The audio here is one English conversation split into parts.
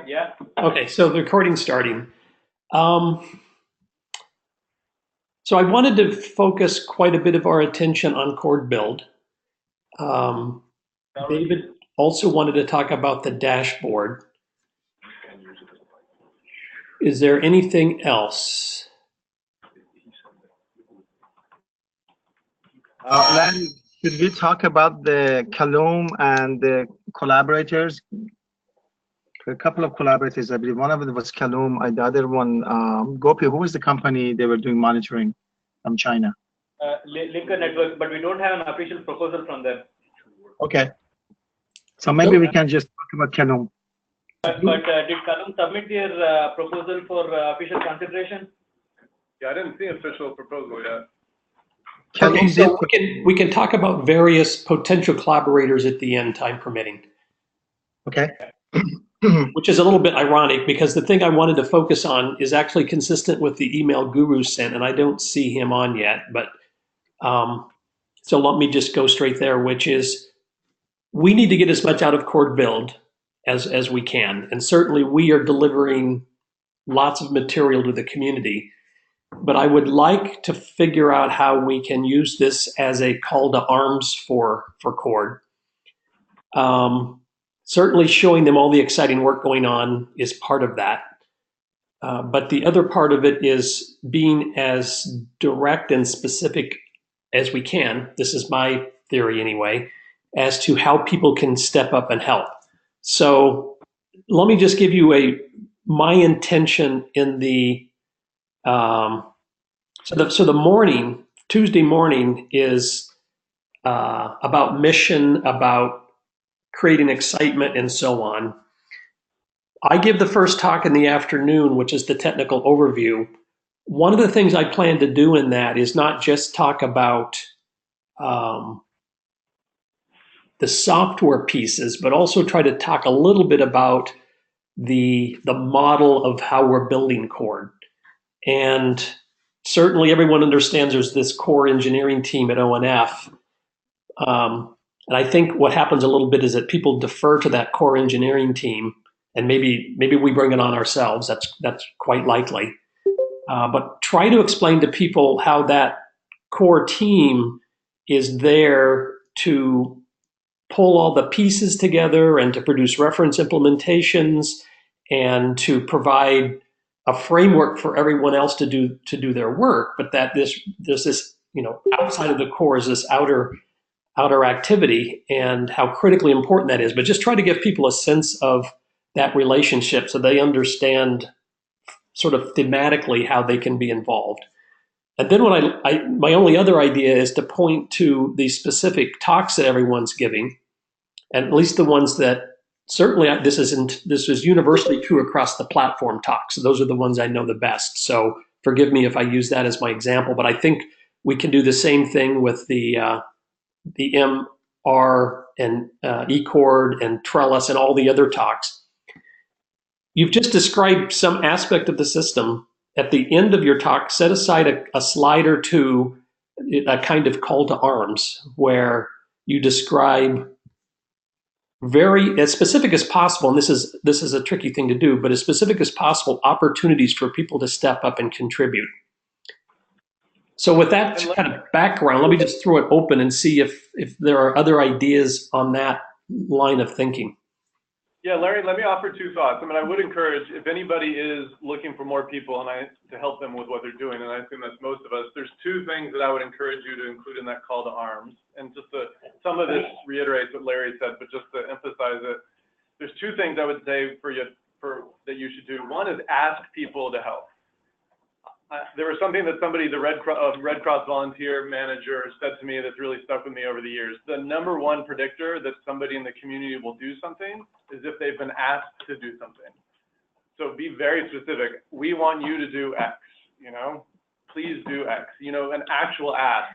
Yeah. Okay, so the recording's starting. Um, so I wanted to focus quite a bit of our attention on Cord Build. Um, David also wanted to talk about the dashboard. Is there anything else? Larry, should we talk about the Calum and the collaborators? A couple of collaborators, I believe. One of them was Calum, the other one, Gopi. Who was the company they were doing monitoring from China? Linker Network, but we don't have an official proposal from them. Okay. So maybe we can just talk about Calum. But did Kalum submit their proposal for official consideration? Yeah, I didn't see an official proposal yet. Okay, so we can talk about various potential collaborators at the end, time permitting. Okay. Which is a little bit ironic because the thing I wanted to focus on is actually consistent with the email Guru sent, and I don't see him on yet. But so let me just go straight there, which is we need to get as much out of Cord Build as we can, and certainly we are delivering lots of material to the community. But I would like to figure out how we can use this as a call to arms for Cord. Certainly showing them all the exciting work going on is part of that. But the other part of it is being as direct and specific as we can. This is my theory anyway, as to how people can step up and help. So let me just give you my intention in the so the morning, Tuesday morning, is about mission, about creating excitement, and so on. I give the first talk in the afternoon, which is the technical overview. One of the things I plan to do in that is not just talk about the software pieces, but also try to talk a little bit about the model of how we're building Cord. And certainly everyone understands there's this core engineering team at ONF. And I think what happens a little bit is that people defer to that core engineering team, and maybe we bring it on ourselves. That's quite likely. But try to explain to people how that core team is there to pull all the pieces together and to produce reference implementations and to provide a framework for everyone else to do their work. But that there's this, outside of the core is this outer activity and how critically important that is. But just try to give people a sense of that relationship so they understand sort of thematically how they can be involved. And then my only other idea is to point to the specific talks that everyone's giving, and at least the ones that certainly this is universally true across the platform talks. So those are the ones I know the best. So forgive me if I use that as my example, but I think we can do the same thing with the MR and eCord and Trellis and all the other talks. You've just described some aspect of the system. At the end of your talk, set aside a slide or two, a kind of call to arms, where you describe very as specific as possible, and this is a tricky thing to do, but as specific as possible, opportunities for people to step up and contribute. So with that kind of background, let me just throw it open and see if there are other ideas on that line of thinking. Yeah, Larry, let me offer two thoughts. I mean, I would encourage, if anybody is looking for more people to help them with what they're doing, and I assume that's most of us, there's two things that I would encourage you to include in that call to arms. And just some of this reiterates what Larry said, but just to emphasize it, there's two things I would say that you should do. One is ask people to help. There was something that the Red Cross volunteer manager said to me that's really stuck with me over the years. The number one predictor that somebody in the community will do something is if they've been asked to do something. So be very specific. We want you to do X, please do X, an actual ask.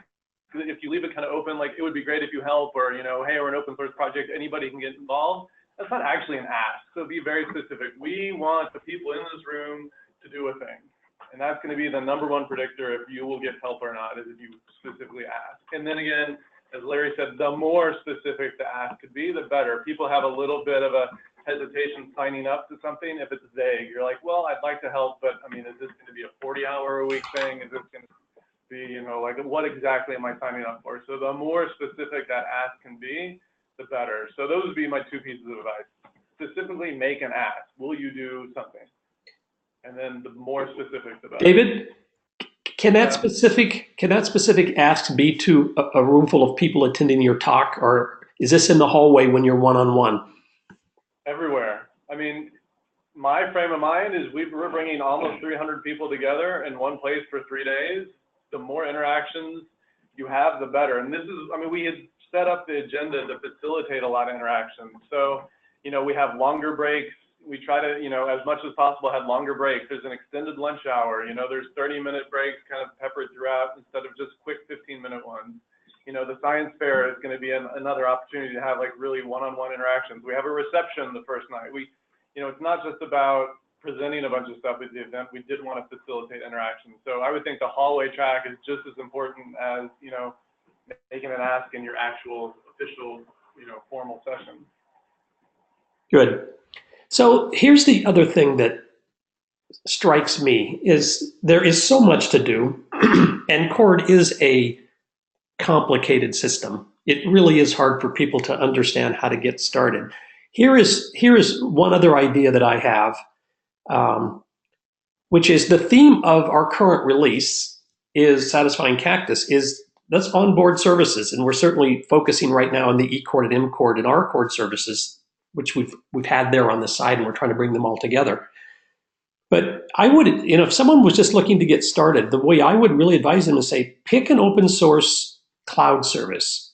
If you leave it kind of open, like it would be great if you help, or, hey, we're an open source project, anybody can get involved. That's not actually an ask. So be very specific. We want the people in this room to do a thing. And that's going to be the number one predictor if you will get help or not, is if you specifically ask. And then again, as Larry said, the more specific the ask could be, the better. People have a little bit of a hesitation signing up to something if it's vague. You're like, well, I'd like to help, but I mean, is this going to be a 40-hour-a-week thing? Is this going to be, you know, like what exactly am I signing up for? So the more specific that ask can be, the better. So those would be my two pieces of advice. Specifically make an ask. Will you do something? And then the more specific, the better. David, can that specific ask be to a room full of people attending your talk, or is this in the hallway when you're one-on-one? Everywhere. I mean, my frame of mind is we're bringing almost 300 people together in one place for 3 days. The more interactions you have, the better. And this is, I mean, we had set up the agenda to facilitate a lot of interactions. So, you know, we have longer breaks. We try to, you know, as much as possible have longer breaks. There's an extended lunch hour. You know, there's 30-minute breaks kind of peppered throughout instead of just quick 15-minute ones. You know, the science fair is going to be another opportunity to have like really one-on-one interactions. We have a reception the first night. You know, it's not just about presenting a bunch of stuff at the event. We did want to facilitate interactions. So I would think the hallway track is just as important as, you know, making an ask in your actual official, you know, formal session. Good. So here's the other thing that strikes me is there is so much to do, and Cord is a complicated system. It really is hard for people to understand how to get started. Here is one other idea that I have, which is the theme of our current release is Satisfying Cactus, that's onboard services, and we're certainly focusing right now on the eCord and mCord and our Cord services, which we've had there on the side, and we're trying to bring them all together. But I would, you know, if someone was just looking to get started, the way I would really advise them is say, pick an open source cloud service,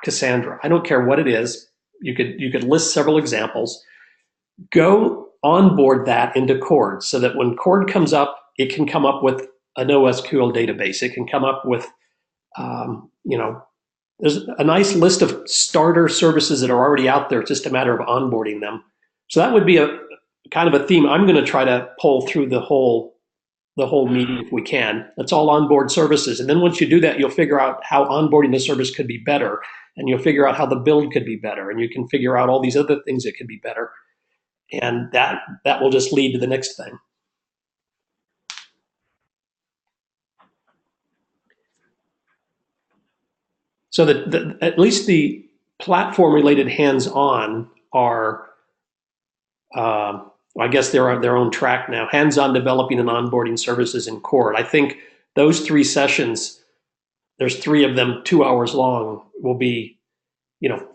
Cassandra. I don't care what it is. You could list several examples. Go onboard that into Cord so that when Cord comes up, it can come up with a NoSQL database. It can come up with, you know, there's a nice list of starter services that are already out there. It's just a matter of onboarding them. So that would be a kind of a theme I'm going to try to pull through the whole meeting if we can. That's all onboard services. And then once you do that, you'll figure out how onboarding the service could be better. And you'll figure out how the build could be better. And you can figure out all these other things that could be better. And that will just lead to the next thing. So that at least the platform-related hands-on are, I guess they're on their own track now. Hands-on developing and onboarding services in Cord. I think those 3 sessions, there's 3 of them, 2 hours long, will be, you know,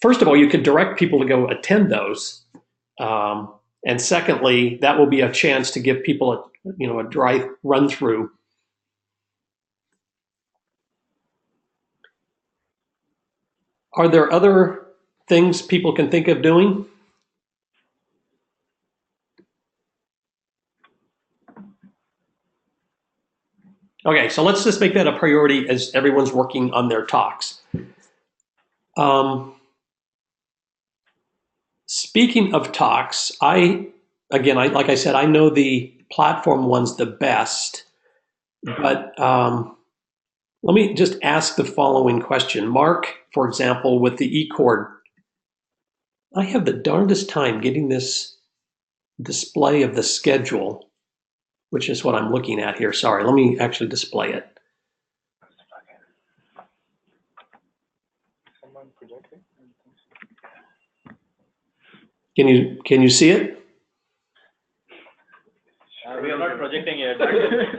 first of all, you could direct people to go attend those. And secondly, that will be a chance to give people a dry run through. Are there other things people can think of doing? Okay, so let's just make that a priority as everyone's working on their talks. Speaking of talks, like I said, I know the platform one's the best, but let me just ask the following question. Mark, for example, with the eCord, I have the darndest time getting this display of the schedule, which is what I'm looking at here. Sorry, let me actually display it. Can you see it? We are not projecting yet.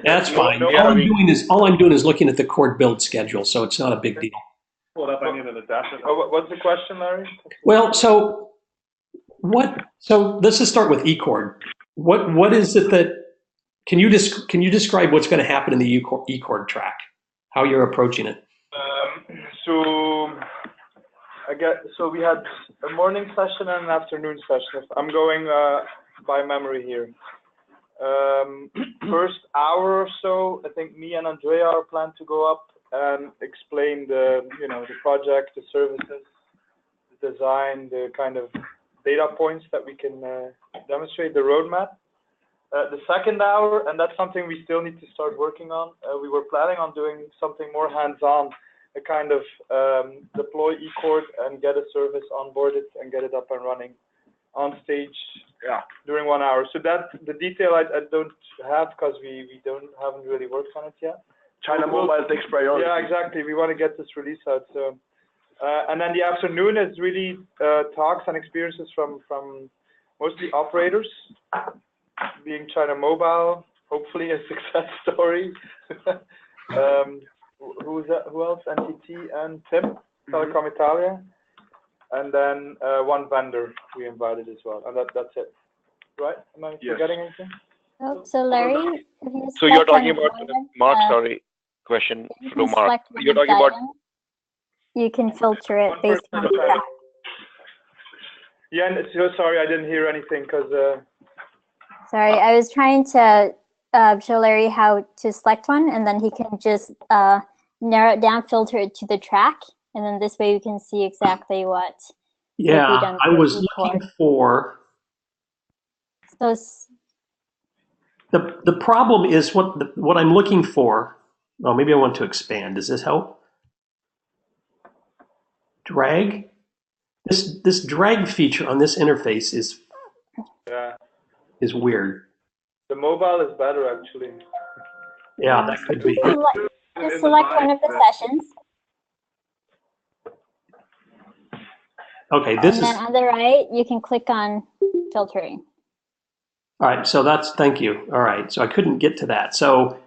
That's fine. All I'm doing is looking at the Cord build schedule, so it's not a big deal. Pull it up. I need an adapter. What's the question, Larry? Well, so let's just start with eCord. What is it that can you describe what's going to happen in the eCord track? How you're approaching it? So we had a morning session and an afternoon session. I'm going by memory here. First hour or so, I think me and Andrea are planned to go up and explain the project, the services, the design, the kind of data points that we can demonstrate, the roadmap. The second hour, and that's something we still need to start working on. We were planning on doing something more hands-on, a kind of deploy eCord and get a service onboarded and get it up and running. on stage during 1 hour. So that the detail I don't have because we haven't really worked on it yet. China Mobile takes priority. Yeah, exactly. We want to get this release out. So, and then the afternoon is really talks and experiences from mostly operators, being China Mobile, hopefully a success story. Who else? NTT and Tim, Telecom Italia. And then one vendor we invited as well. And that's it. Right? Am I forgetting anything? Oh, so Larry, if you So you're select talking one about item, Mark, sorry, question if you to can Mark. select one You're of the talking about, items, you can filter it One based person on at a the time. track. Yeah, and so sorry, I didn't hear anything because Sorry, I was trying to show Larry how to select one, and then he can just narrow it down, filter it to the track, and then this way you can see exactly what would be Yeah, done I for was each looking chord. for So the problem is what I'm looking for. Well, maybe I want to expand. Does this help? Drag. This drag feature on this interface is weird. the mobile is better actually. Yeah, that could be. Just select one of the sessions, Okay, and this is then on the right you can click on filtering. all right. So thank you. All right, so I couldn't get to that. So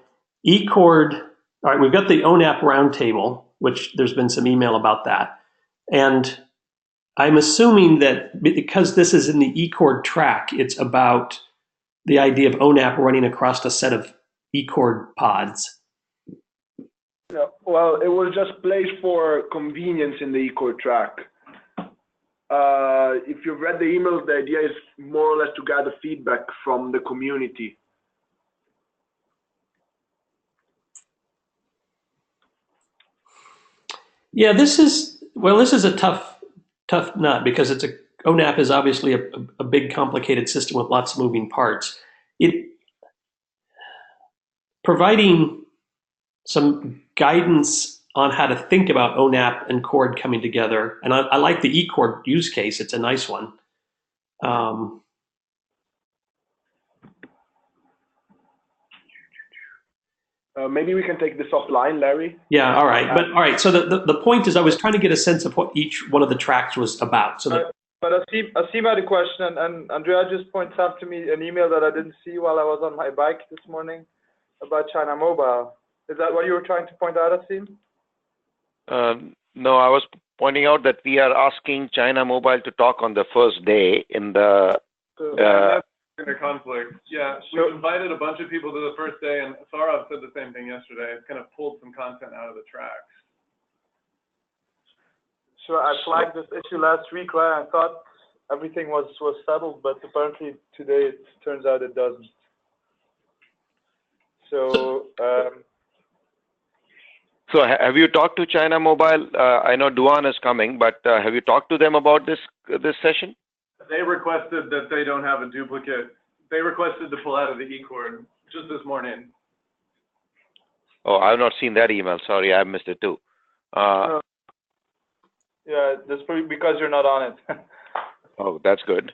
eCord. All right, we've got the ONAP roundtable, which there's been some email about that, and I'm assuming that because this is in the eCord track, it's about the idea of ONAP running across a set of eCord pods. Yeah, well, it was just placed for convenience in the eco track. If you've read the emails, the idea is more or less to gather feedback from the community. Yeah, this is a tough nut because ONAP is obviously a big complicated system with lots of moving parts. Providing some guidance on how to think about ONAP and Cord coming together, and I like the eCord use case. It's a nice one. Maybe we can take this offline, Larry. Yeah, all right. But all right, so the point is I was trying to get a sense of what each one of the tracks was about. So But Asim had a question, and Andrea just points out to me an email that I didn't see while I was on my bike this morning about China Mobile. Is that what you were trying to point out, Asim? no, I was pointing out that we are asking China Mobile to talk on the first day in the. That's in a conflict. Yeah, we've invited a bunch of people to the first day, and Saurav said the same thing yesterday. It's kind of pulled some content out of the tracks. So I flagged this issue last week, right? I thought everything was settled, but apparently today it turns out it doesn't. So. So have you talked to China Mobile? I know Duan is coming, but have you talked to them about this session? They requested that they don't have a duplicate. They requested to pull out of the eCord just this morning. Oh, I've not seen that email. Sorry, I missed it too. Yeah, that's probably because you're not on it. Oh, that's good.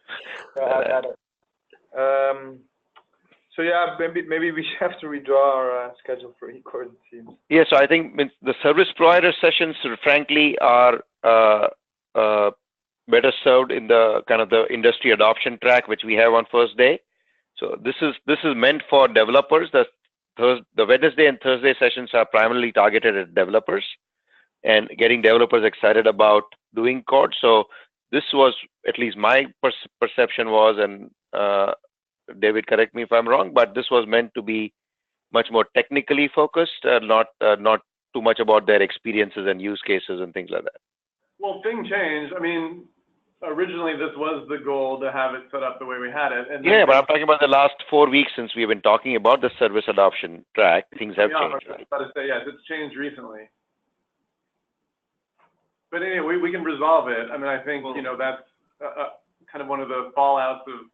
So yeah, maybe we have to redraw our schedule for eCord, it seems. Yeah, so I think the service provider sessions, frankly, are better served in the kind of the industry adoption track which we have on first day. So this is meant for developers. The Wednesday and Thursday sessions are primarily targeted at developers and getting developers excited about doing Cord. So this was, at least my perception was, and David, correct me if I'm wrong, but this was meant to be much more technically focused, not too much about their experiences and use cases and things like that. Well, thing changed. I mean, originally this was the goal to have it set up the way we had it. And yeah, but I'm talking about the last 4 weeks since we've been talking about the service adoption track. Things have changed. I was about to say, yes, it's changed recently. But anyway, we can resolve it. I mean, I think, that's kind of one of the fallouts of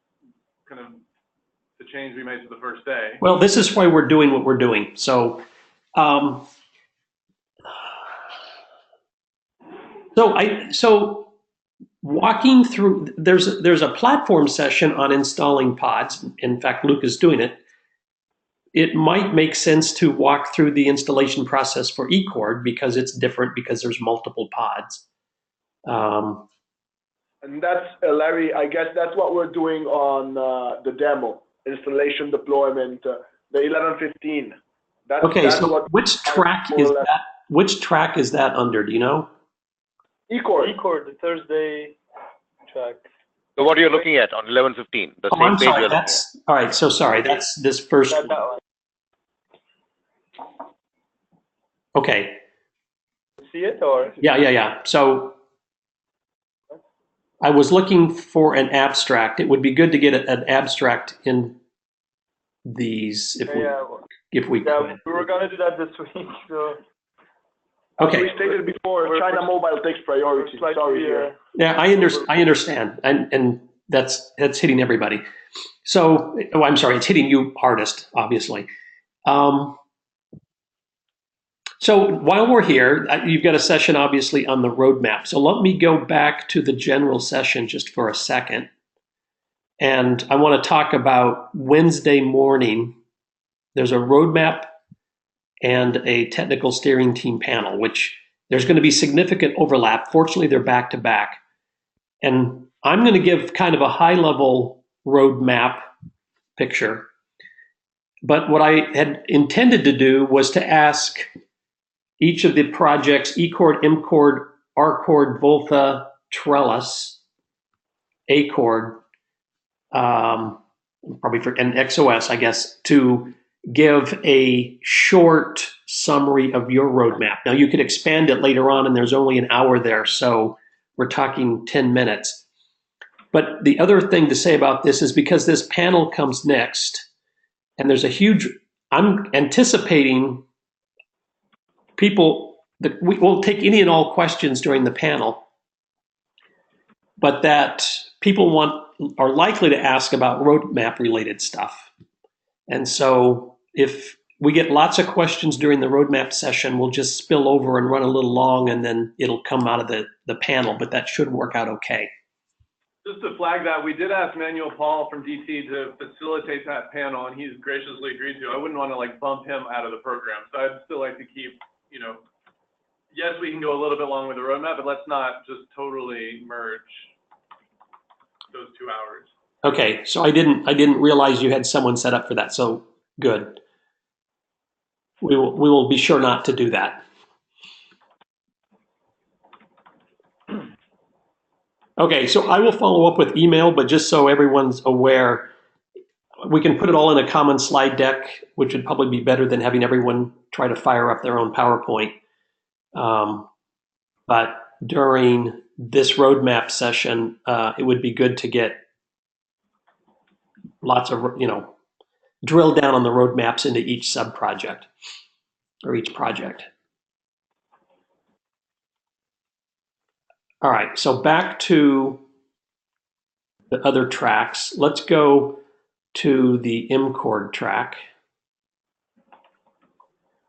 kind of the change we made to the first day. well, this is why we're doing what we're doing. So so walking through, there's a platform session on installing pods. In fact, Luke is doing it. It might make sense to walk through the installation process for eCord because it's different because there's multiple pods. And that's, Larry, I guess that's what we're doing on the demo, installation deployment, the 1115. Okay, so which track is that? Which track is that under? Do you know? eCord, the Thursday track. So what you're looking at on 1115, the same I'm page sorry. you're looking That's all right. So sorry. That's this first. That one. Okay. See it or? Yeah. So I was looking for an abstract. It would be good to get an abstract in these if we could. We were gonna do that this week. So. Okay. We stated before, China Mobile takes priority. Sorry here. Yeah, I understand, and that's hitting everybody. So, I'm sorry, it's hitting you hardest, obviously. So while we're here, you've got a session obviously on the roadmap. So let me go back to the general session just for a second. And I want to talk about Wednesday morning. There's a roadmap and a technical steering team panel, which there's going to be significant overlap. Fortunately, they're back to back. And I'm going to give kind of a high level roadmap picture. But what I had intended to do was to ask each of the projects, eCord, mCord, rCord, Volta, Trellis, aCord, probably for, and XOS, I guess, to give a short summary of your roadmap. Now you could expand it later on, and there's only an hour there, so we're talking 10 minutes. But the other thing to say about this is because this panel comes next, and there's a huge, I'm anticipating people, we will take any and all questions during the panel, but that people are likely to ask about roadmap related stuff. And so if we get lots of questions during the roadmap session, we'll just spill over and run a little long, and then it'll come out of the panel, but that should work out okay. Just to flag that, we did ask Manuel Paul from DT to facilitate that panel, and he's graciously agreed to. I wouldn't want to like bump him out of the program, so I'd still like to keep, yes, we can go a little bit long with the roadmap, but let's not just totally merge those 2 hours. Okay, so I didn't realize you had someone set up for that. So good. We will be sure not to do that. Okay, so I will follow up with email, but just so everyone's aware, we can put it all in a common slide deck, which would probably be better than having everyone try to fire up their own PowerPoint. But during this roadmap session, it would be good to get lots of, drill down on the roadmaps into each sub-project or each project. All right, so back to the other tracks. Let's go to the mCord track.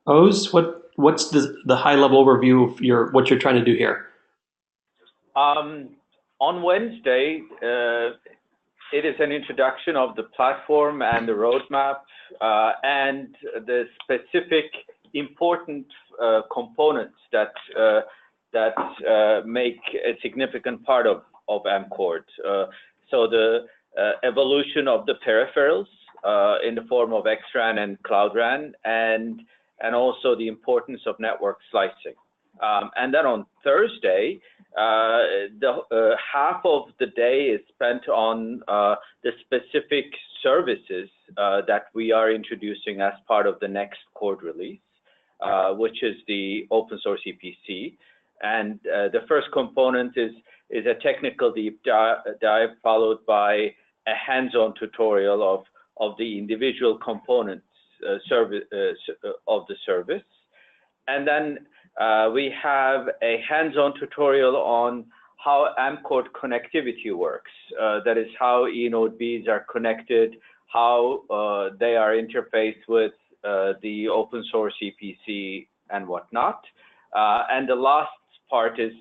Oz, what's the high-level overview of what you're trying to do here? On Wednesday, it is an introduction of the platform and the roadmap and the specific important components that make a significant part of mCord. So the evolution of the peripherals in the form of XRAN and Cloud RAN, and also the importance of network slicing. And then on Thursday, the half of the day is spent on the specific services that we are introducing as part of the next Cord release, which is the open source EPC. And the first component is a technical deep dive followed by a hands-on tutorial of the individual components of the service. And then we have a hands-on tutorial on how mCord connectivity works. That is how eNodeBs are connected, how they are interfaced with the open source EPC and whatnot. And the last part is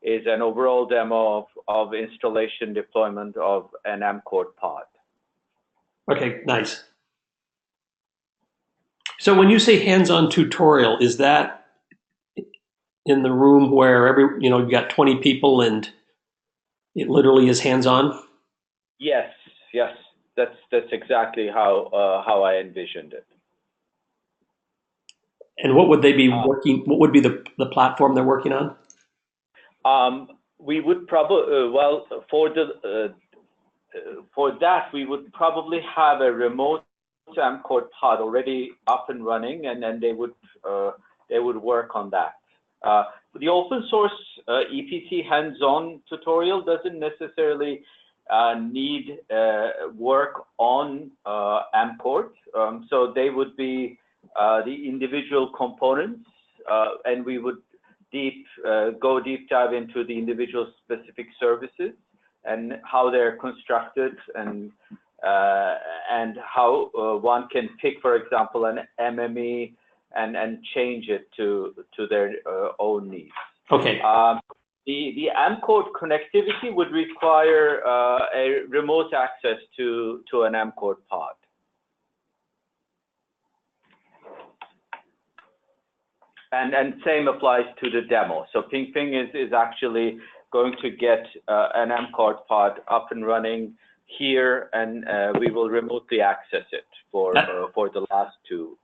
is an overall demo of installation deployment of an M-Cord pod. Okay, nice. So when you say hands-on tutorial, is that in the room where you've got 20 people and it literally is hands-on? Yes, that's exactly how I envisioned it. And what would they be working? What would be the platform they're working on? We would probably for that we would probably have a remote M-Cord pod already up and running, and then they would work on that. The open source EPC hands-on tutorial doesn't necessarily need work on M-Cord, so they would be the individual components, and we would go deep dive into the individual specific services and how they're constructed, and how one can pick, for example, an MME and change it to their own needs. Okay. The M-Cord connectivity would require a remote access to an M-Cord pod. And same applies to the demo. So Ping is actually going to get an M-Cord pod up and running here, and we will remotely access it for the last two.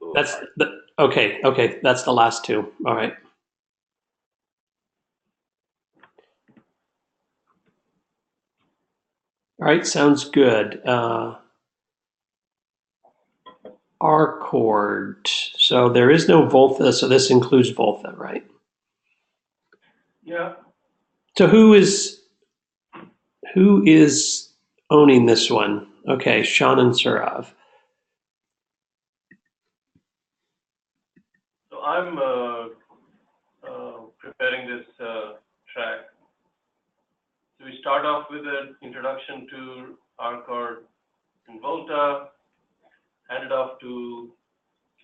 Okay. That's the last two. All right. All right. Sounds good. Cord. So there is no Volta. So this includes Volta, right? Yeah. So who is owning this one? Okay, Sean and Surav. So I'm preparing this track. So we start off with an introduction to Cord in Volta, hand it off to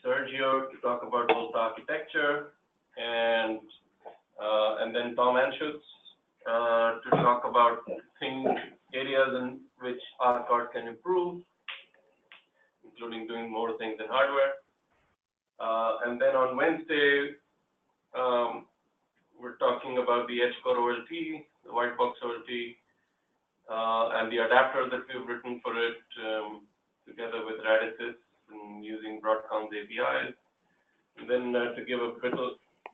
Sergio to talk about Volta architecture, and then Tom Anschutz to talk about areas in which Cord can improve, including doing more things in hardware. And then on Wednesday, we're talking about the Edge Core OLT, the white box OLT, and the adapter that we've written for it together with Radisys and using Broadcom's APIs. And then to give a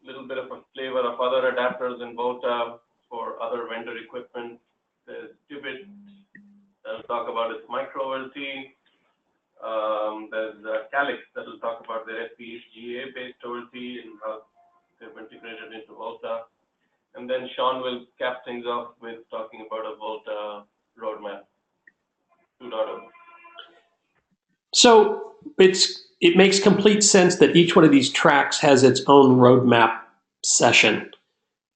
little bit of a flavor of other adapters in Volta for other vendor equipment, there's Qubit. That'll talk about its micro OLT. There's Calyx that will talk about their FPGA based OLT and how they've integrated into Volta. And then Sean will cap things off with talking about a Volta roadmap 2.0. So it makes complete sense that each one of these tracks has its own roadmap session.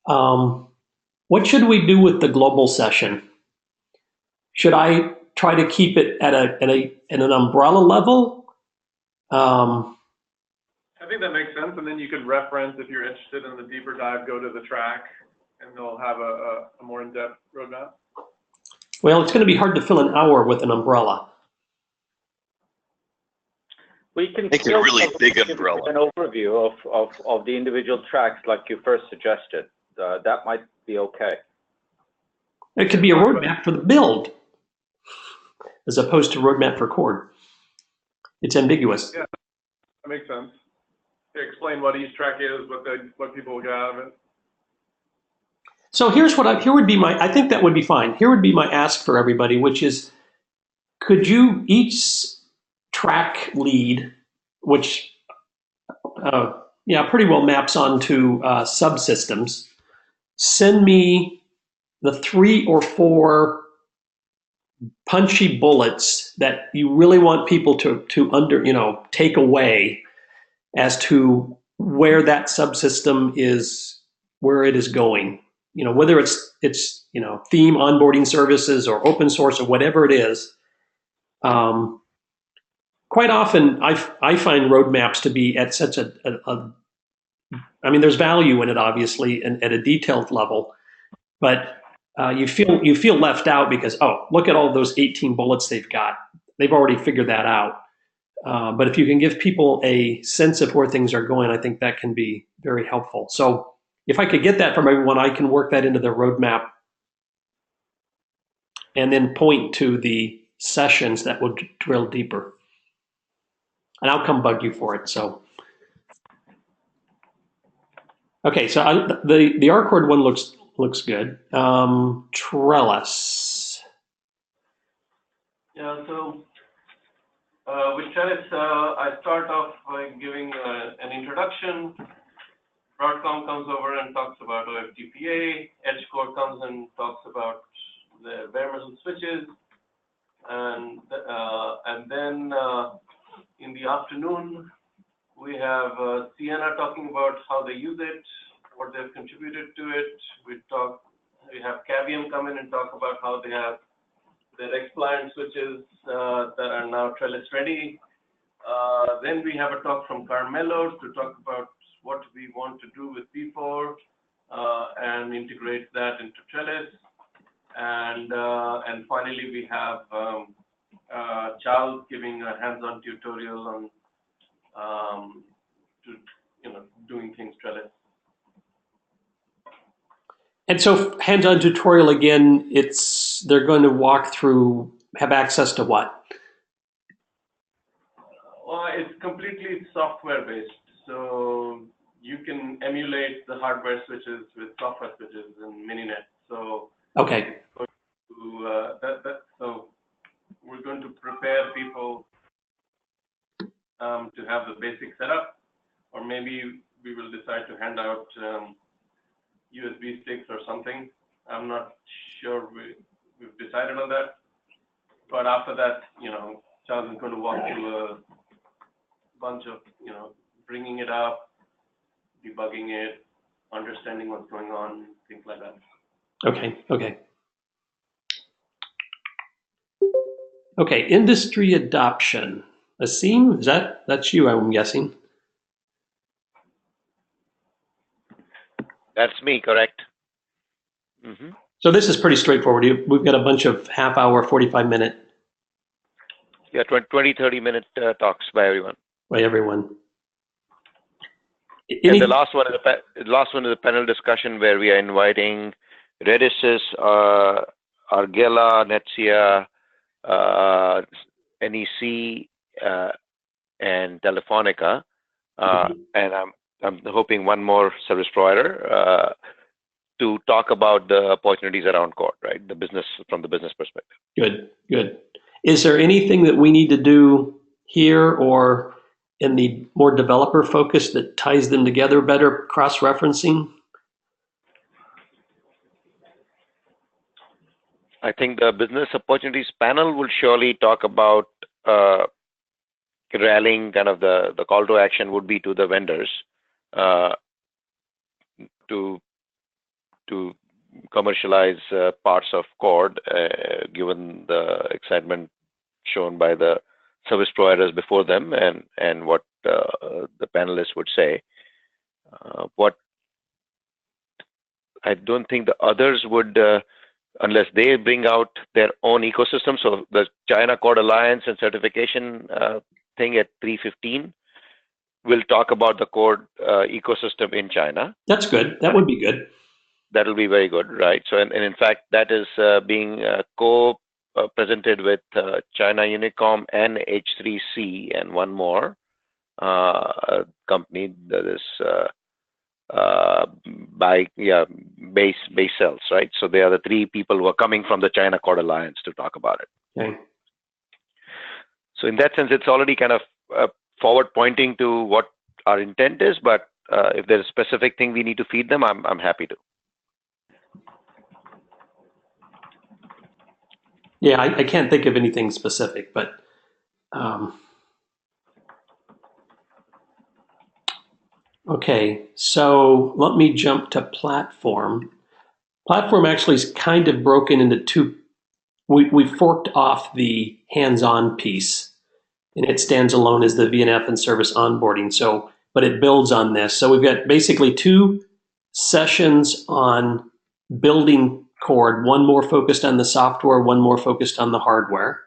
What should we do with the global session? Should I try to keep it at an umbrella level? I think that makes sense, and then you could reference, if you're interested in the deeper dive, go to the track, and they'll have a more in-depth roadmap. Well, it's going to be hard to fill an hour with an umbrella. We can make a really big umbrella. An overview of the individual tracks, like you first suggested. That might be okay. It could be a roadmap for the build, as opposed to roadmap for Cord. It's ambiguous. Yeah, that makes sense. Explain what each track is, what people will get out of it. So here would be my, I think that would be fine. Here would be my ask for everybody, which is, could you each track lead, which pretty well maps onto subsystems, send me the 3 or 4 punchy bullets that you really want people to take away as to where that subsystem is, where it is going. Whether it's theme onboarding services or open source or whatever it is. Quite often, I find roadmaps to be at such I mean, there's value in it, obviously, and at a detailed level. but you feel left out because, oh, look at all those 18 bullets they've got. They've already figured that out. But if you can give people a sense of where things are going, I think that can be very helpful. So if I could get that from everyone, I can work that into the roadmap and then point to the sessions that will drill deeper. And I'll come bug you for it. So, okay, so the R-Cord one looks good. Trellis. Yeah, so with Trellis, I start off by giving an introduction. Broadcom comes over and talks about OFDPA. Cord comes and talks about the bare metal switches, and then in the afternoon we have Sienna talking about how they use it, what they've contributed to it. We have Cavium come in and talk about how they have their X-Client switches that are now Trellis ready. Then we have a talk from Carmelo to talk about what we want to do with P4 and integrate that into Trellis. And finally, we have Charles giving a hands-on tutorial on doing things Trellis. And so hands-on tutorial again, they're going to walk through, have access to what? Well, it's completely software-based. So you can emulate the hardware switches with software switches in Mininet. So okay. So we're going to prepare people to have the basic setup, or maybe we will decide to hand out USB sticks or something. I'm not sure we've decided on that. But after that, Charles is going to walk through a bunch of, bringing it up, debugging it, understanding what's going on, things like that. Okay. Okay, industry adoption. Asim, that's you, I'm guessing. That's me, correct. Mm-hmm. So this is pretty straightforward. We've got a bunch of half-hour, 45-minute. Yeah, 20, 30-minute talks by everyone. And the last one is a panel discussion where we are inviting Redisys, Argela, Netsia, NEC, and Telefonica, and I'm hoping one more service provider to talk about the opportunities around Cord, right? From the business perspective. Good. Is there anything that we need to do here or in the more developer focus that ties them together better, cross-referencing? I think the business opportunities panel will surely talk about rallying, kind of the call to action would be to the vendors to commercialize parts of Cord, given the excitement shown by the service providers before them and what the panelists would say. What I don't think the others would, unless they bring out their own ecosystem. So the China Cord Alliance and certification thing at 3:15 will talk about the Cord ecosystem in China. That's good. That would be good. That will be very good, right? So, and in fact, that is being co-presented with China Unicom and H3C and one more company that is base cells, right? So they are the three people who are coming from the China Cord Alliance to talk about it. Okay. So in that sense, it's already kind of forward pointing to what our intent is, but if there's a specific thing we need to feed them, I'm happy to. Yeah, I can't think of anything specific, but okay, so let me jump to platform. Platform actually is kind of broken into two. We forked off the hands-on piece, and it stands alone as the VNF and service onboarding. So, but it builds on this. So we've got basically two sessions on building Cord, one more focused on the software, one more focused on the hardware.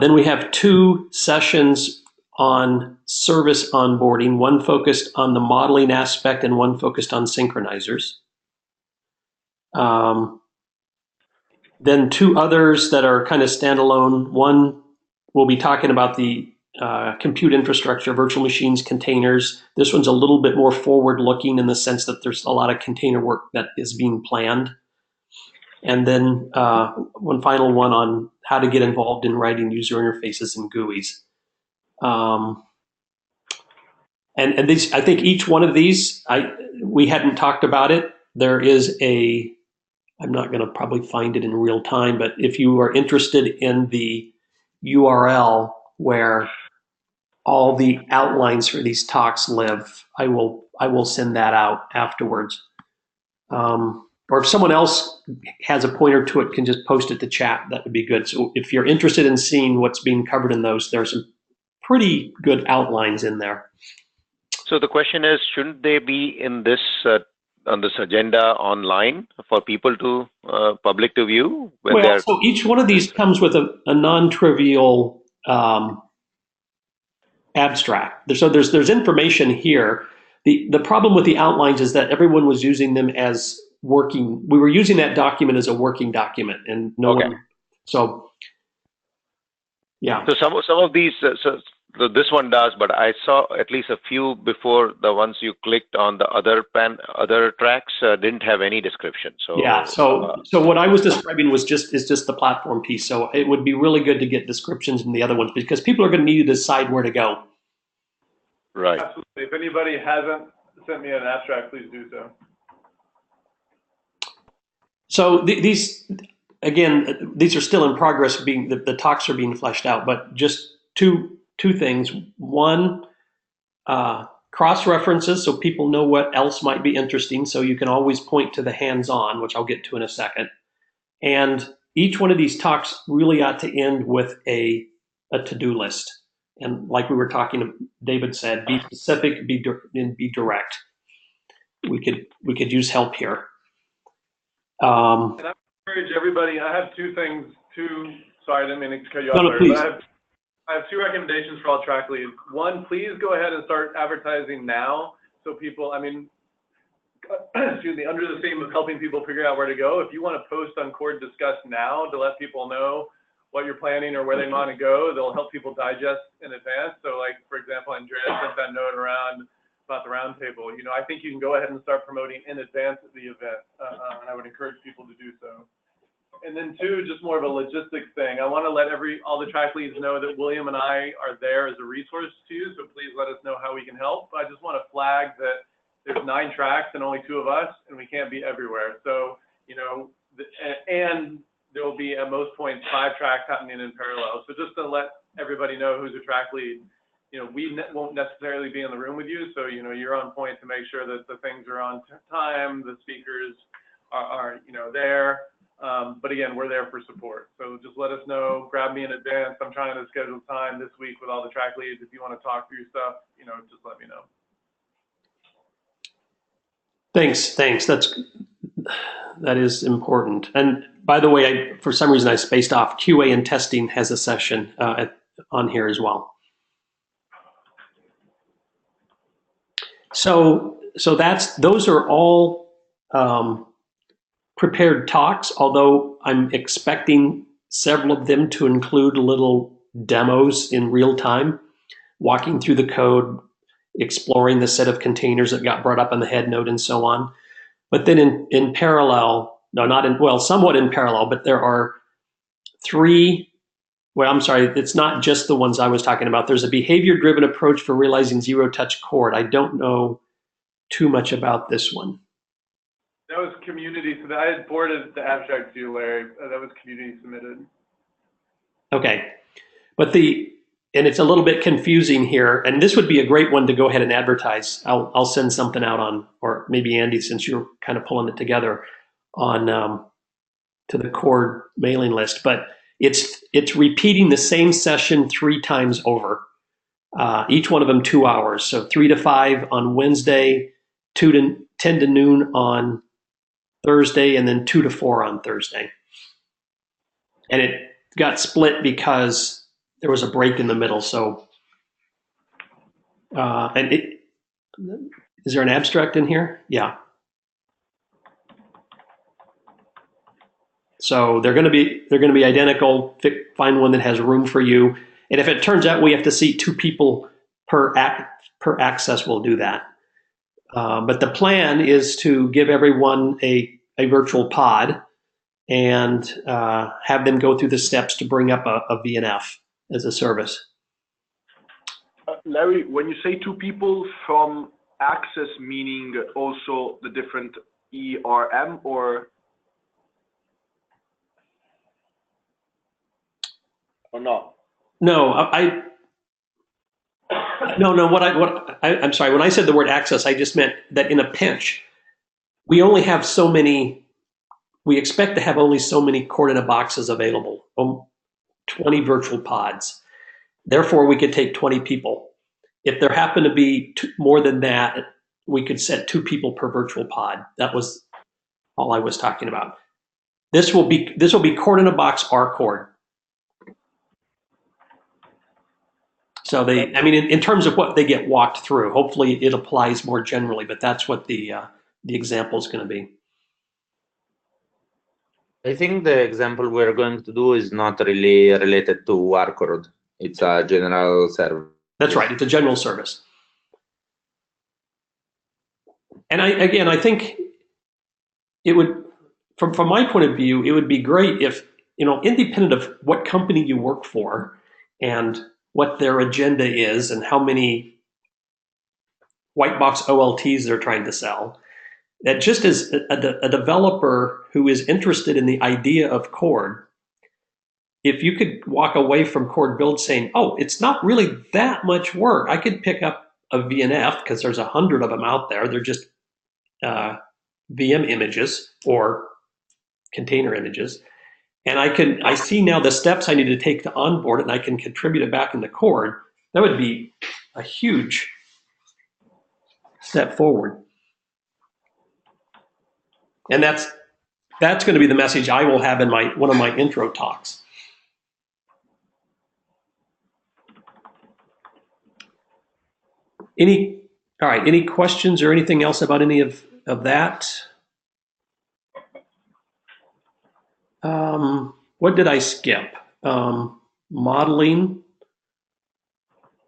Then we have 2 sessions on service onboarding, one focused on the modeling aspect and one focused on synchronizers. Then 2 others that are kind of standalone. One, we'll be talking about the compute infrastructure, virtual machines, containers. This one's a little bit more forward-looking in the sense that there's a lot of container work that is being planned. And then one final one on how to get involved in writing user interfaces and GUIs. And these, I think each one of these, we hadn't talked about it. There is I'm not going to probably find it in real time, but if you are interested in the URL where all the outlines for these talks live, I will send that out afterwards. Or if someone else has a pointer to it, can just post it to chat, that would be good. So if you're interested in seeing what's being covered in those, there's some pretty good outlines in there. So the question is, shouldn't they be in this on this agenda online for people to public to view? Well, so each one of these comes with a non-trivial abstract. So there's information here. The problem with the outlines is that everyone was using them as working. We were using that document as a working document, and no one. So yeah. So some of these. So this one does, but I saw at least a few before the ones you clicked on the other tracks didn't have any description. So yeah, so what I was describing is just the platform piece. So it would be really good to get descriptions in the other ones because people are going to need to decide where to go. Right. Absolutely. If anybody hasn't sent me an abstract, please do so. So these are still in progress. Being the talks are being fleshed out, but just two things. One, cross references so people know what else might be interesting. So you can always point to the hands-on, which I'll get to in a second. And each one of these talks really ought to end with a to-do list. And like we were talking, David said, be specific, be direct. We could use help here. And I encourage everybody. I have 2 things. Sorry, I didn't mean to cut you off. No, please. I have 2 recommendations for all track leads. One, please go ahead and start advertising now. So people, excuse me, under the theme of helping people figure out where to go, if you want to post on Cord Discuss now to let people know what you're planning or where they want to go, they'll help people digest in advance. So like, for example, Andrea sent that note around about the roundtable. I think you can go ahead and start promoting in advance of the event. And I would encourage people to do so. And then 2, just more of a logistics thing. I want to let all the track leads know that William and I are there as a resource to you. So please let us know how we can help. I just want to flag that there's 9 tracks and only 2 of us, and we can't be everywhere. So, and there will be at most points 5 tracks happening in parallel. So just to let everybody know who's a track lead, we won't necessarily be in the room with you. So, you're on point to make sure that the things are on time, the speakers are there. But again, we're there for support. So just let us know, grab me in advance. I'm trying to schedule time this week with all the track leads. If you want to talk through stuff, just let me know. Thanks. That is important. And by the way, for some reason I spaced off. QA and testing has a session on here as well. So those are all prepared talks, although I'm expecting several of them to include little demos in real time, walking through the code, exploring the set of containers that got brought up on the head note and so on. But then in parallel, somewhat in parallel, but there are 3, it's not just the ones I was talking about. There's a behavior-driven approach for realizing zero-touch Cord. I don't know too much about this one. That was community. So I had forwarded the abstract to you, Larry. That was community submitted. Okay, but it's a little bit confusing here, and this would be a great one to go ahead and advertise. I'll send something out on, or maybe Andy, since you're kind of pulling it together, on to the Cord mailing list. But it's repeating the same session 3 times over. Each one of them 2 hours, so 3 to 5 on Wednesday, 10 to noon on Thursday, and then 2 to 4 on Thursday. And it got split because there was a break in the middle. So, is there an abstract in here? Yeah. So they're going to be identical. Find one that has room for you. And if it turns out we have to seat 2 people per access, we'll do that. But the plan is to give everyone a virtual pod and have them go through the steps to bring up a VNF as a service. Larry, when you say 2 people from access, meaning also the different ERM or not? No, I'm sorry. When I said the word access, I just meant that in a pinch, we only have so many. We expect to have only so many cord in a boxes available. 20 virtual pods. Therefore, we could take 20 people. If there happen to be more than that, we could set 2 people per virtual pod. That was all I was talking about. This will be cord in a box R cord. So in terms of what they get walked through, hopefully it applies more generally, but that's what the example is going to be. I think the example we're going to do is not really related to Arcord. It's a general service. That's right. It's a general service. And I think it would, from my point of view, it would be great if, independent of what company you work for and what their agenda is and how many white box OLTs they're trying to sell, that just as a developer who is interested in the idea of Cord, if you could walk away from Cord Build saying, oh, it's not really that much work. I could pick up a VNF because there's 100 of them out there. They're just VM images or container images. And I see now the steps I need to take to onboard it, and I can contribute it back into Cord. That would be a huge step forward. And that's going to be the message I will have in one of my intro talks. Any questions or anything else about any of that? What did I skip? Modeling.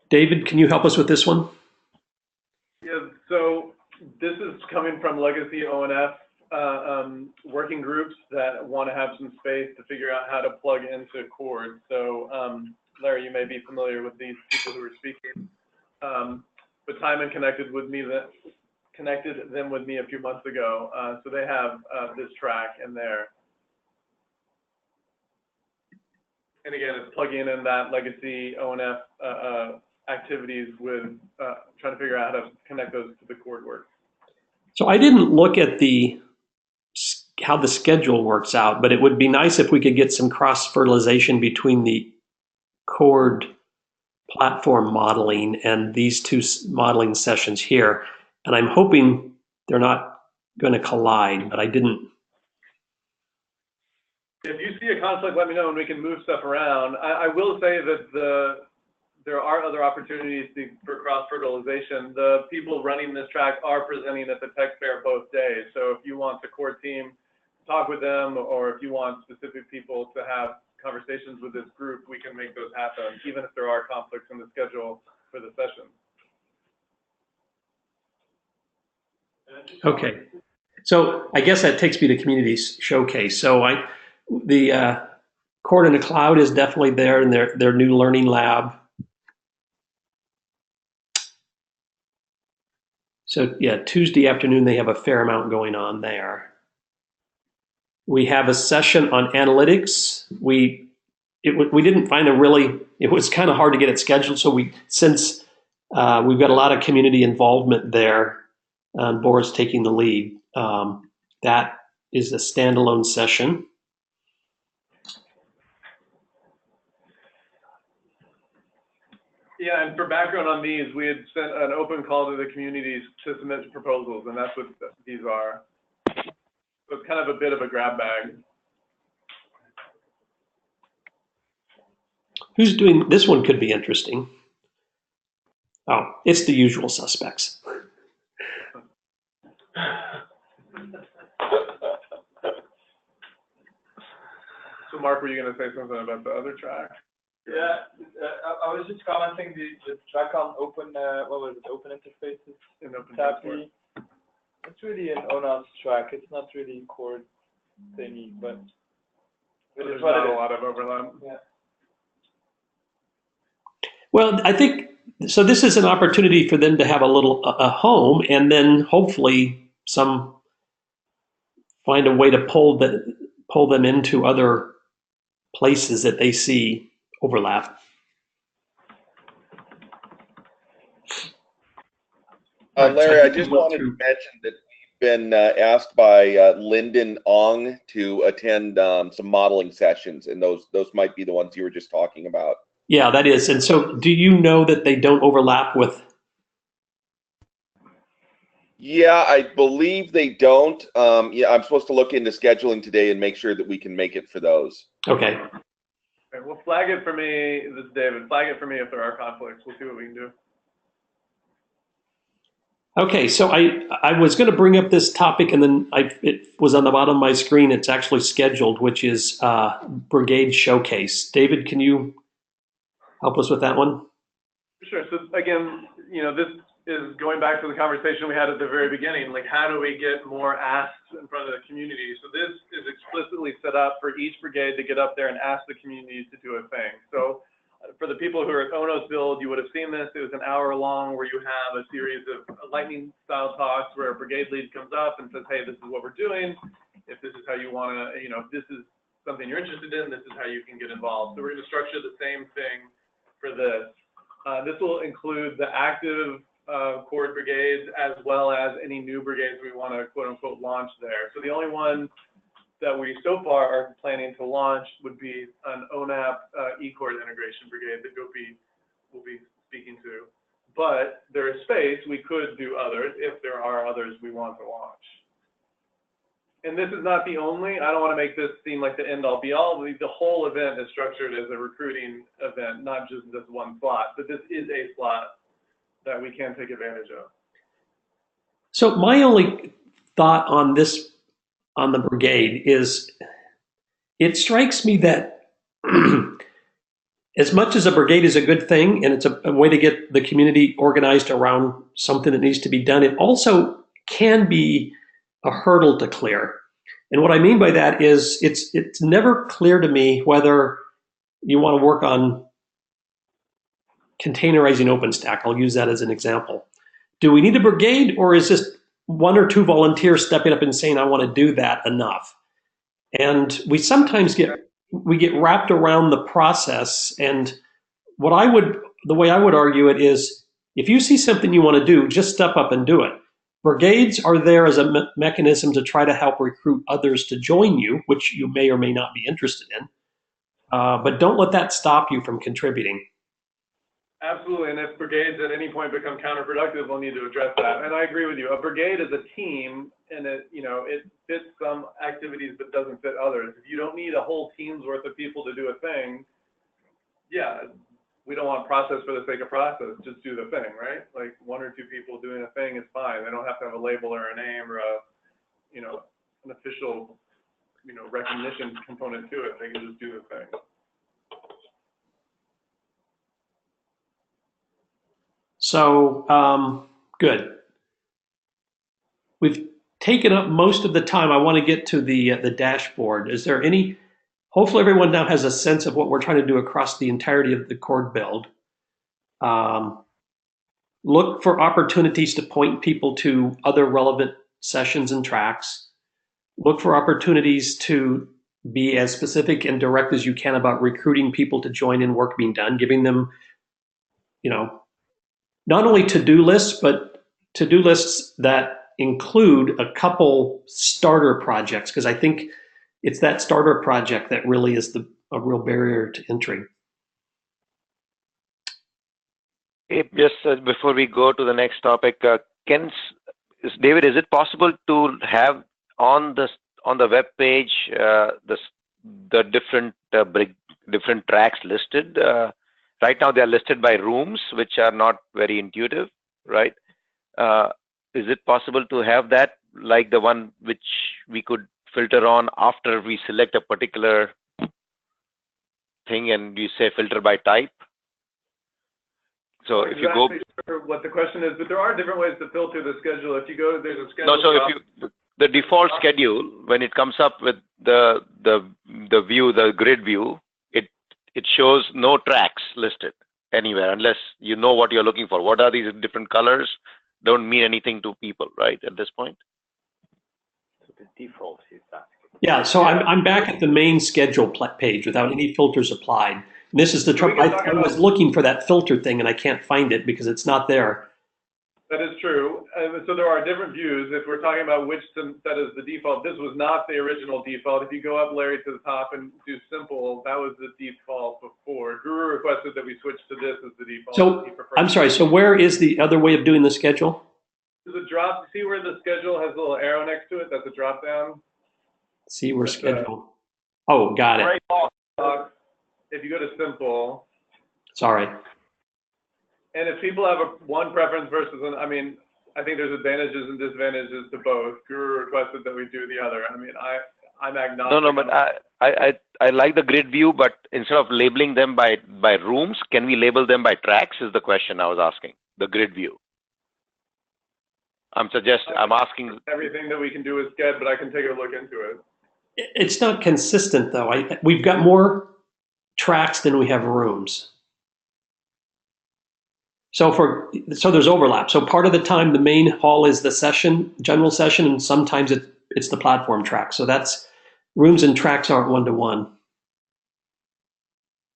David, can you help us with this one? Yeah, so this is coming from legacy ONF working groups that want to have some space to figure out how to plug into Cord. So Larry, you may be familiar with these people who are speaking. But Timon connected them with me a few months ago. So they have this track in there. And again, it's plugging in that legacy ONF activities with trying to figure out how to connect those to the Cord work. So I didn't look at how the schedule works out, but it would be nice if we could get some cross-fertilization between the Cord platform modeling and these 2 modeling sessions here. And I'm hoping they're not going to collide, but I didn't. If you see a conflict, let me know and we can move stuff around. I will say that there are other opportunities for cross-fertilization. The people running this track are presenting at the tech fair both days. So if you want the Cord team to talk with them, or if you want specific people to have conversations with this group, we can make those happen, even if there are conflicts in the schedule for the session. Okay. So I guess that takes me to community showcase. So the Cord in the Cloud is definitely there in their new learning lab. So yeah, Tuesday afternoon, they have a fair amount going on there. We have a session on analytics. We didn't find it was kind of hard to get it scheduled. So since we've got a lot of community involvement there, Boris taking the lead, that is a standalone session. Yeah, and for background on these, we had sent an open call to the communities to submit proposals, and that's what these are. So it's kind of a bit of a grab bag. Who's doing this one? Could be interesting. Oh, it's the usual suspects. So Mark, were you going to say something about the other track? Yeah, I was just commenting the track on open, what was it, open interfaces In open tab transport. D. It's really an ONAS track. It's not really core thingy, but it There's is what not it a is. lot of overlap. Yeah. Well, I think so. This is an opportunity for them to have a home, and then hopefully find a way to pull them into other places that they see overlap. Larry, I just wanted to mention that we've been asked by Lyndon Ong to attend some modeling sessions, and those might be the ones you were just talking about. Yeah, that is. And so do you know that they don't overlap with? Yeah, I believe they don't. Yeah, I'm supposed to look into scheduling today and make sure that we can make it for those. Okay. Okay, well, flag it for me. This is David. Flag it for me if there are conflicts. We'll see what we can do. Okay, so I was going to bring up this topic, and then it was on the bottom of my screen. It's actually scheduled, which is Brigade Showcase. David, can you help us with that one? Sure. So again, this is going back to the conversation we had at the very beginning. Like, how do we get more asks in front of the community? So this is explicitly set up for each brigade to get up there and ask the community to do a thing. So for the people who are at ONOS Build, you would have seen this. It was an hour long where you have a series of lightning style talks where a brigade lead comes up and says, hey, this is what we're doing. If this is how you want to, if this is something you're interested in, this is how you can get involved. So we're going to structure the same thing for this. This will include the active Cord brigades as well as any new brigades we want to quote unquote launch there. So the only one that we so far are planning to launch would be an ONAP E-Cord integration brigade that Gopi will be speaking to. But there is space, we could do others if there are others we want to launch. And this is not the only, I don't want to make this seem like the end all be all. The whole event is structured as a recruiting event, not just this one slot, but this is a slot that we can take advantage of. So my only thought on the brigade is, it strikes me that as much as a brigade is a good thing, and it's a way to get the community organized around something that needs to be done, it also can be a hurdle to clear. And what I mean by that is it's never clear to me whether you want to work on containerizing OpenStack. I'll use that as an example. Do we need a brigade, or is just one or two volunteers stepping up and saying, I want to do that enough? And we sometimes get wrapped around the process. And the way I would argue it is, if you see something you want to do, just step up and do it. Brigades are there as a mechanism to try to help recruit others to join you, which you may or may not be interested in. But don't let that stop you from contributing. Absolutely, and if brigades at any point become counterproductive, we'll need to address that. And I agree with you. A brigade is a team, and it fits some activities but doesn't fit others. If you don't need a whole team's worth of people to do a thing, yeah, we don't want process for the sake of process. Just do the thing, right? Like, one or two people doing a thing is fine. They don't have to have a label or a name or an official, recognition component to it. They can just do the thing. So, good. We've taken up most of the time. I want to get to the dashboard. Is there any, hopefully everyone now has a sense of what we're trying to do across the entirety of the Cord build. Look for opportunities to point people to other relevant sessions and tracks. Look for opportunities to be as specific and direct as you can about recruiting people to join in work being done, giving them, not only to-do lists, but to-do lists that include a couple starter projects, because I think it's that starter project that really is a real barrier to entry. Just before we go to the next topic, David, is it possible to have on on the web page, the different tracks listed. Right now they are listed by rooms, which are not very intuitive, right? Is it possible to have that like the one which we could filter on after we select a particular thing and you say filter by type? So if you go, sure what the question is, but there are different ways to filter the schedule. If you go, there's a schedule. no, so if you, the default schedule, when it comes up with the view, the grid view, it shows no tracks listed anywhere unless you know what you're looking for. What are these different colors? Don't mean anything to people, right? At this point. So the default is that. Yeah, so I'm back at the main schedule page without any filters applied. And this is the trouble. I was looking for that filter thing and I can't find it because it's not there. That is true. So there are different views. If we're talking about which set is the default, this was not the original default. If you go up, Larry, to the top and do simple, that was the default before. Guru requested that we switch to this as the default. So I'm sorry. So where is the other way of doing the schedule? There's a drop. See where the schedule has a little arrow next to it? That's a drop down. See where schedule. Oh, got it. Right. If you go to simple. Sorry. And if people have one preference versus I mean, I think there's advantages and disadvantages to both. Guru requested that we do the other. I mean, I'm agnostic. No, but I like the grid view, but instead of labeling them by rooms, can we label them by tracks? Is the question I was asking. The grid view. I'm asking. Everything that we can do is Sched, but I can take a look into it. It's not consistent though. We've got more tracks than we have rooms. So there's overlap. So part of the time the main hall is the session, general session, and sometimes it's the platform track. So that's rooms and tracks aren't one-to-one.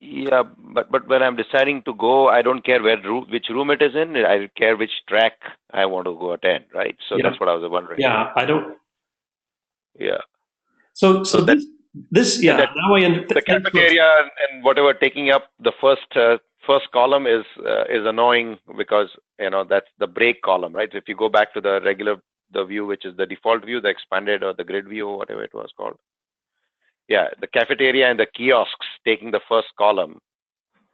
Yeah, but when I'm deciding to go, I don't care which room it is in. I care which track I want to go attend, right? So that's what I was wondering. Yeah, I don't. Yeah. So this yeah. Now I understand. The cafeteria and whatever taking up the first column is annoying because that's the break column, right? So if you go back to the view, which is the default view, the expanded or the grid view, or whatever it was called. Yeah, the cafeteria and the kiosks taking the first column,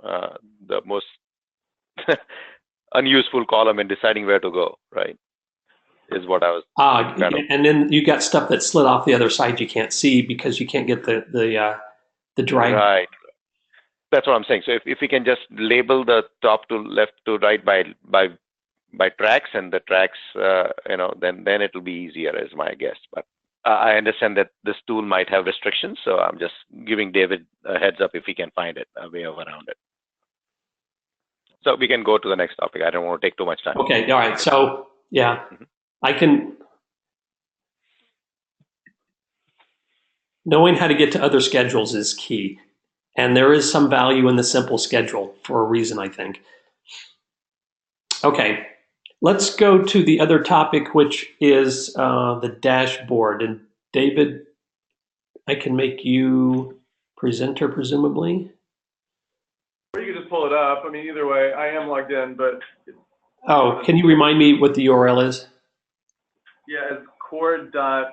the most unuseful column in deciding where to go, right? Is what I was. And then you got stuff that's slid off the other side you can't see because you can't get the drag. Right. That's what I'm saying. So if we can just label the top to left to right by tracks and the tracks, then it will be easier, is my guess. But I understand that this tool might have restrictions, so I'm just giving David a heads up if he can find it, a way around it. So we can go to the next topic. I don't want to take too much time. Okay. All right. So yeah, I can. Knowing how to get to other schedules is key. And there is some value in the simple schedule for a reason, I think. Okay, let's go to the other topic, which is the dashboard. And David, I can make you presenter, presumably. Or you can just pull it up. I mean, either way, I am logged in, but. Oh, can you remind me what the URL is? Yeah, it's cord.st.ia.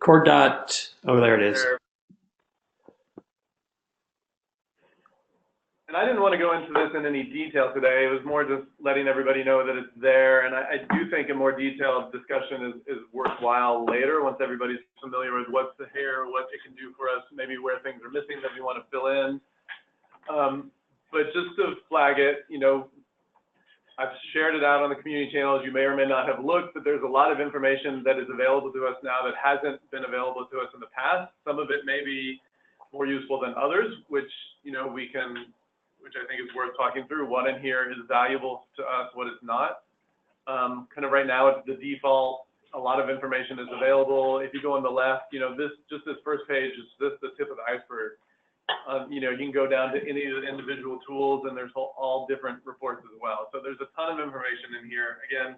Cord. Oh, there it is. And I didn't want to go into this in any detail today. It was more just letting everybody know that it's there. And I do think a more detailed discussion is worthwhile later once everybody's familiar with what's here, what it can do for us, maybe where things are missing that we want to fill in. But just to flag it, I've shared it out on the community channels. You may or may not have looked, but there's a lot of information that is available to us now that hasn't been available to us in the past. Some of it may be more useful than others, which which I think is worth talking through. What in here is valuable to us, what is not. Kind of right now, it's the default. A lot of information is available. If you go on the left, this first page is just the tip of the iceberg. You can go down to any of the individual tools, and there's all different reports as well. So there's a ton of information in here. Again,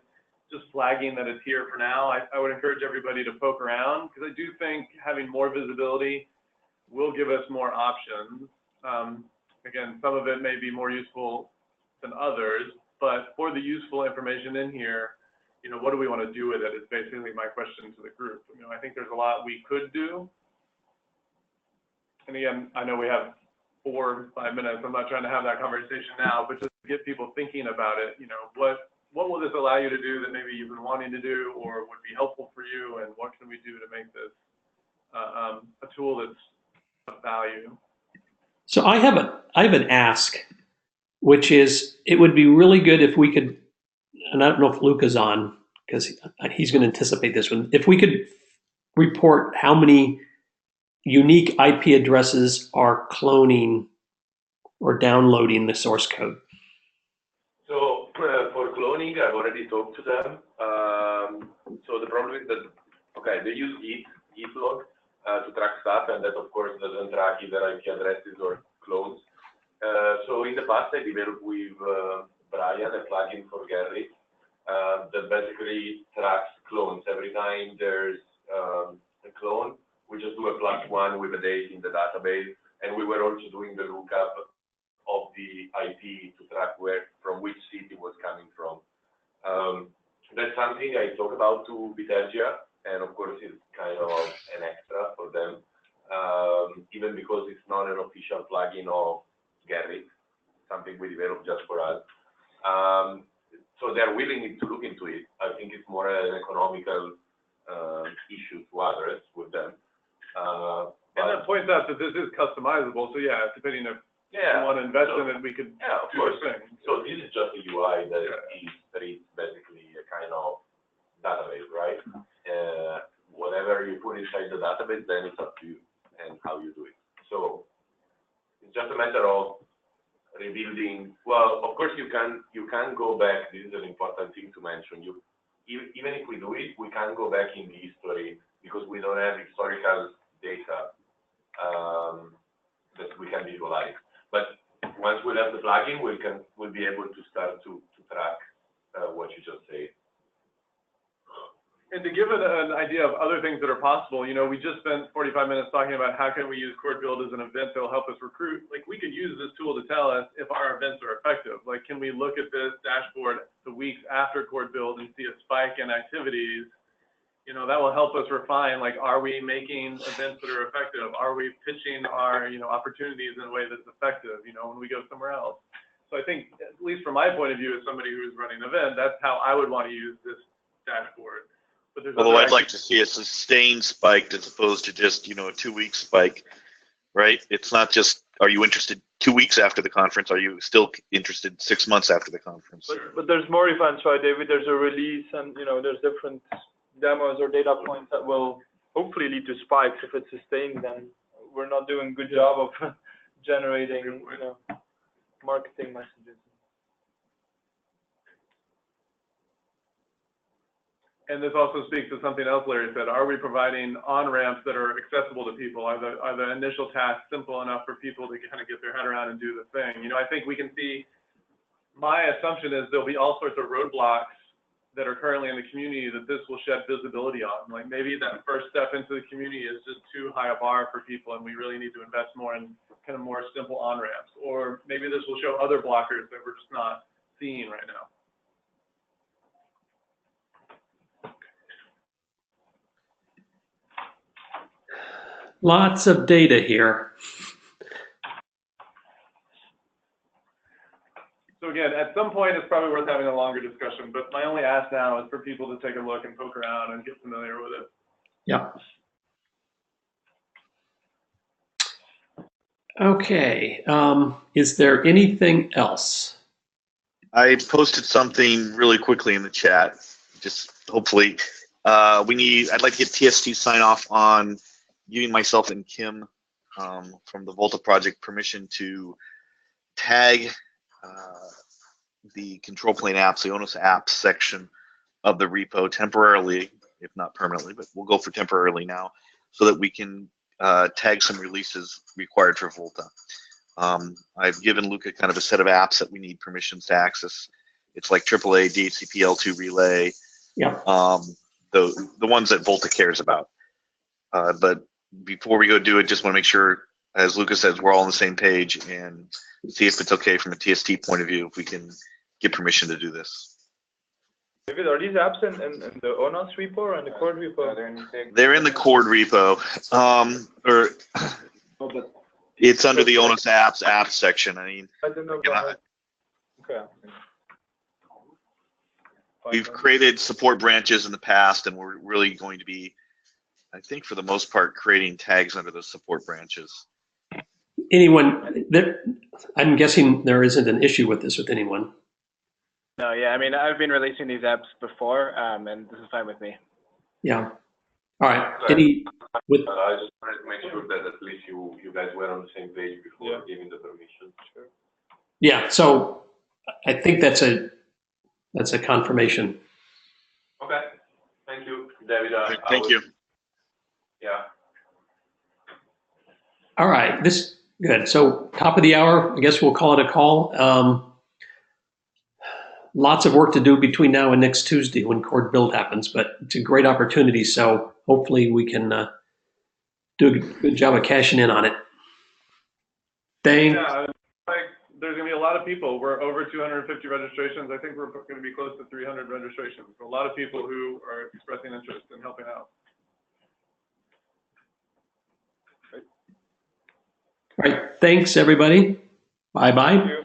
just flagging that it's here for now. I would encourage everybody to poke around because I do think having more visibility will give us more options. Again, some of it may be more useful than others, but for the useful information in here, you know, what do we want to do with it is basically my question to the group. You know, I think there's a lot we could do. And again, I know we have 4 or 5 minutes. I'm not trying to have that conversation now, but just to get people thinking about it, you know, what will this allow you to do that maybe you've been wanting to do or would be helpful for you, and what can we do to make this a tool that's of value? So I have an ask, which is it would be really good if we could, and I don't know if Luca's on because he's going to anticipate this one. If we could report how many unique IP addresses are cloning or downloading the source code. So for cloning, I've already talked to them. So the problem is that, okay, they use Git log to track stuff, and that of course doesn't track either IP addresses or clones. So in the past, I developed with Brian a plugin for Gerrit that basically tracks clones. Every time there's a clone, we just do a +1 with a date in the database, and we were also doing the lookup of the IP to track from which city was coming from. That's something I talk about to Bitergia, and of course it's kind of an extra for them, even because it's not an official plugin of Gerrit, something we developed just for us. So they're willing to look into it. I think it's more an economical issue to address with them. And that points out that this is customizable, so yeah, depending if you want to invest in it, we could of do course. the thing. So this is just a UI that is basically a kind of database, right? Whatever you put inside the database, then it's up to you and how you do it. So it's just a matter of rebuilding. Well, of course you can go back. This is an important thing to mention. Even if we do it, we can't go back in the history because we don't have historical data that we can visualize. But once we have the plugin, we'll be able to start to track what you just said. And to give it an idea of other things that are possible, you know, we just spent 45 minutes talking about how can we use Cord Build as an event that will help us recruit. Like, we could use this tool to tell us if our events are effective. Like, can we look at this dashboard the weeks after Cord Build and see a spike in activities? You know, that will help us refine, like, are we making events that are effective? Are we pitching our, you know, opportunities in a way that's effective, you know, when we go somewhere else? So I think, at least from my point of view as somebody who's running an event, that's how I would want to use this dashboard. Although I'd like to see a sustained spike as opposed to just, you know, a 2-week spike, right? It's not just, are you interested 2 weeks after the conference? Are you still interested 6 months after the conference? But there's more events, right, David? There's a release, and you know, there's different demos or data points that will hopefully lead to spikes. If it's sustained, then we're not doing a good job of generating, you know, marketing messages. And this also speaks to something else Larry said. Are we providing on-ramps that are accessible to people? Are the initial tasks simple enough for people to kind of get their head around and do the thing? You know, I think we can see, my assumption is there'll be all sorts of roadblocks that are currently in the community that this will shed visibility on. Like, maybe that first step into the community is just too high a bar for people, and we really need to invest more in kind of more simple on-ramps. Or maybe this will show other blockers that we're just not seeing right now. Lots of data here. So again, at some point, it's probably worth having a longer discussion, but my only ask now is for people to take a look and poke around and get familiar with it. Yeah. Okay. Is there anything else? I posted something really quickly in the chat. Just hopefully, I'd like to get TST sign off on giving myself and Kim from the Volta project permission to tag the control plane apps, the ONUS apps section of the repo temporarily, if not permanently, but we'll go for temporarily now, so that we can tag some releases required for Volta. I've given Luca kind of a set of apps that we need permissions to access. It's like AAA, DHCP, L2 Relay, the ones that Volta cares about. But before we go do it, just want to make sure, as Luca says, we're all on the same page and see if it's okay from a TST point of view, if we can get permission to do this. David, are these apps in the ONOS repo or in the Cord repo? They're in the Cord repo, or it's under the ONOS apps section. I mean, I don't know you know, about it. Okay. we've created support branches in the past, and we're really going to be, I think, for the most part, creating tags under those support branches. Anyone there? I'm guessing there isn't an issue with this with anyone. No, yeah, I mean, I've been releasing these apps before, and this is fine with me. Yeah. All right. Any with I just wanted to make sure that at least you guys were on the same page before giving the permission. Sure. yeah. So I think that's a confirmation. Okay. Thank you, David. Thank you. Yeah. All right. This good. So top of the hour. I guess we'll call it a call. Lots of work to do between now and next Tuesday when Cord Build happens, but it's a great opportunity. So hopefully we can do a good job of cashing in on it. Thanks. Yeah, there's going to be a lot of people. We're over 250 registrations. I think we're going to be close to 300 registrations. A lot of people who are expressing interest in helping out. All right. Thanks, everybody. Bye-bye.